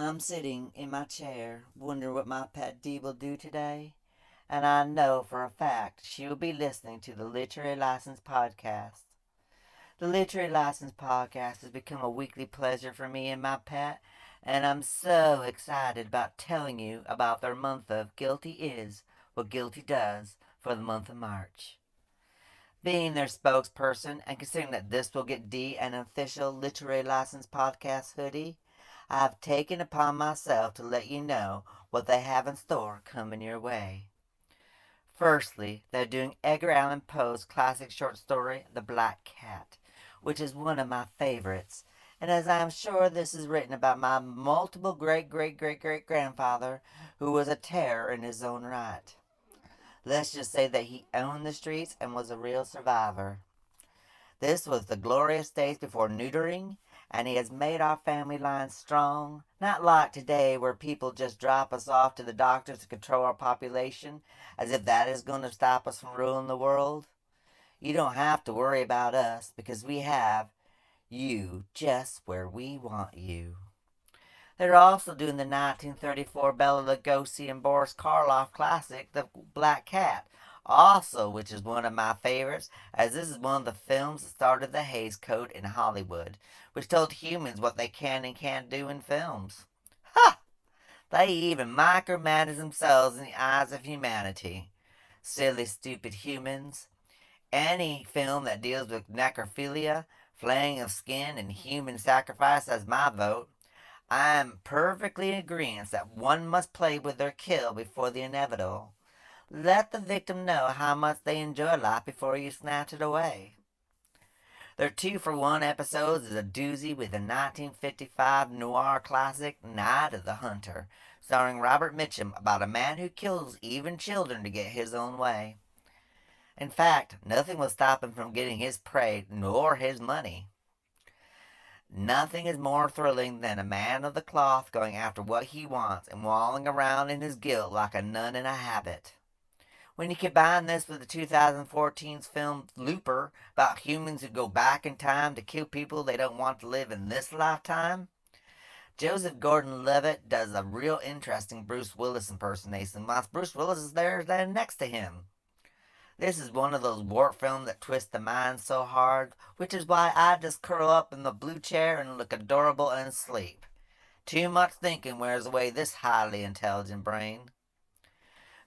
I'm sitting in my chair, wondering what my pet D will do today, and I know for a fact she will be listening to the Literary License Podcast. The Literary License Podcast has become a weekly pleasure for me and my pet, and I'm so excited about telling you about their month of Guilty Is What Guilty Does for the month of March. Being their spokesperson and considering that this will get D an official Literary License Podcast hoodie, I have taken upon myself to let you know what they have in store coming your way. Firstly, they're doing Edgar Allan Poe's classic short story, The Black Cat, which is one of my favorites. And as I am sure this is written about my multiple great great great great grandfather, who was a terror in his own right. Let's just say that he owned the streets and was a real survivor. This was the glorious days before neutering, and he has made our family line strong, not like today where people just drop us off to the doctors to control our population, as if that is going to stop us from ruling the world. You don't have to worry about us because we have you just where we want you. They're also doing the 1934 Bela Lugosi and Boris Karloff classic, The Black Cat, also, which is one of my favorites, as this is one of the films that started the Haze Coat in Hollywood, which told humans what they can and can't do in films. Ha! They even micromanage themselves in the eyes of humanity. Silly, stupid humans. Any film that deals with necrophilia, flaying of skin, and human sacrifice has my vote. I am perfectly in agreement that one must play with their kill before the inevitable. Let the victim know how much they enjoy life before you snatch it away. Their 2-for-1 episodes is a doozy with the 1955 noir classic Night of the Hunter, starring Robert Mitchum about a man who kills even children to get his own way. In fact, nothing will stop him from getting his prey nor his money. Nothing is more thrilling than a man of the cloth going after what he wants and walling around in his guilt like a nun in a habit. When you combine this with the 2014's film Looper about humans who go back in time to kill people they don't want to live in this lifetime, Joseph Gordon-Levitt does a real interesting Bruce Willis impersonation whilst Bruce Willis is there standing next to him. This is one of those warp films that twist the mind so hard, which is why I just curl up in the blue chair and look adorable and sleep. Too much thinking wears away this highly intelligent brain.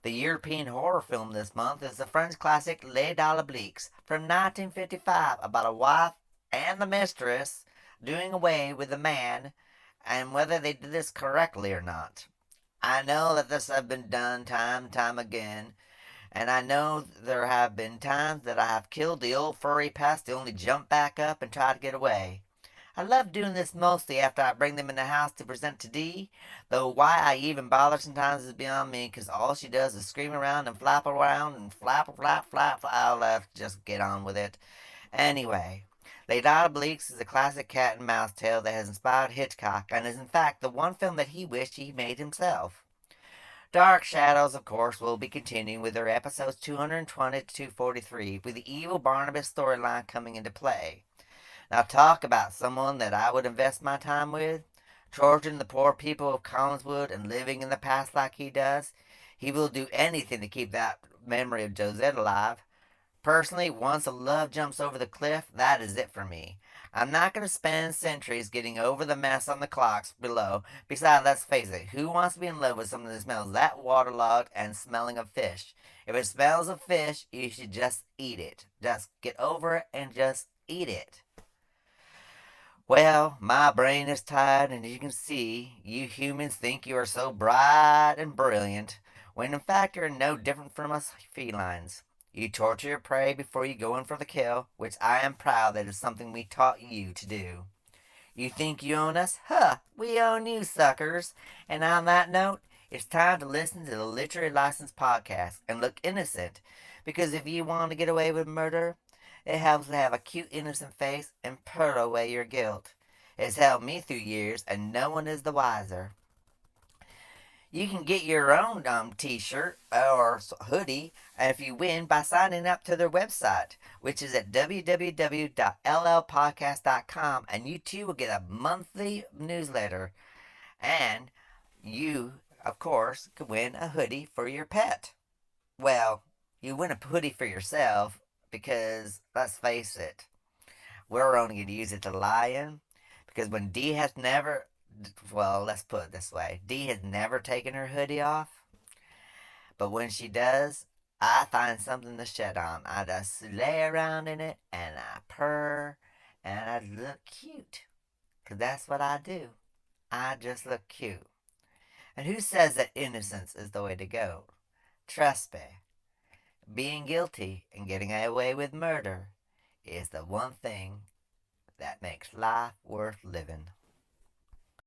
The European horror film this month is the French classic Les Obliques from 1955 about a wife and the mistress doing away with the man and whether they did this correctly or not. I know that this has been done time and time again, and I know there have been times that I have killed the old furry pest to only jump back up and try to get away. I love doing this mostly after I bring them in the house to present to Dee, though why I even bother sometimes is beyond me, 'cause all she does is scream around and flap around and flap, flap, flap. I'll just get on with it. Anyway, Les Obliques is a classic cat and mouse tale that has inspired Hitchcock and is in fact the one film that he wished he made himself. Dark Shadows, of course, will be continuing with their episodes 220 to 243, with the evil Barnabas storyline coming into play. Now, talk about someone that I would invest my time with. Torturing the poor people of Collinswood and living in the past like he does. He will do anything to keep that memory of Josette alive. Personally, once a love jumps over the cliff, that is it for me. I'm not going to spend centuries getting over the mess on the clocks below. Besides, let's face it, who wants to be in love with something that smells that waterlogged and smelling of fish? If it smells of fish, you should just eat it. Just get over it and just eat it. Well, my brain is tired, and as you can see, you humans think you are so bright and brilliant, when in fact you're no different from us felines. You torture your prey before you go in for the kill, which I am proud that is something we taught you to do. You think you own us? Huh, we own you, suckers. And on that note, it's time to listen to the Literary License Podcast and look innocent, because if you want to get away with murder, it helps to have a cute innocent face and purr away your guilt. It's helped me through years, and no one is the wiser. You can get your own t-shirt or hoodie if you win by signing up to their website, which is at www.llpodcast.com, and you too will get a monthly newsletter. And you, of course, could win a hoodie for your pet. Well, you win a hoodie for yourself because, let's face it, we're only going to use it to lie in. Because when Dee has never, well, let's put it this way, Dee has never taken her hoodie off. But when she does, I find something to shed on. I just lay around in it and I purr and I look cute. Because that's what I do. I just look cute. And who says that innocence is the way to go? Trust me, being guilty and getting away with murder is the one thing that makes life worth living.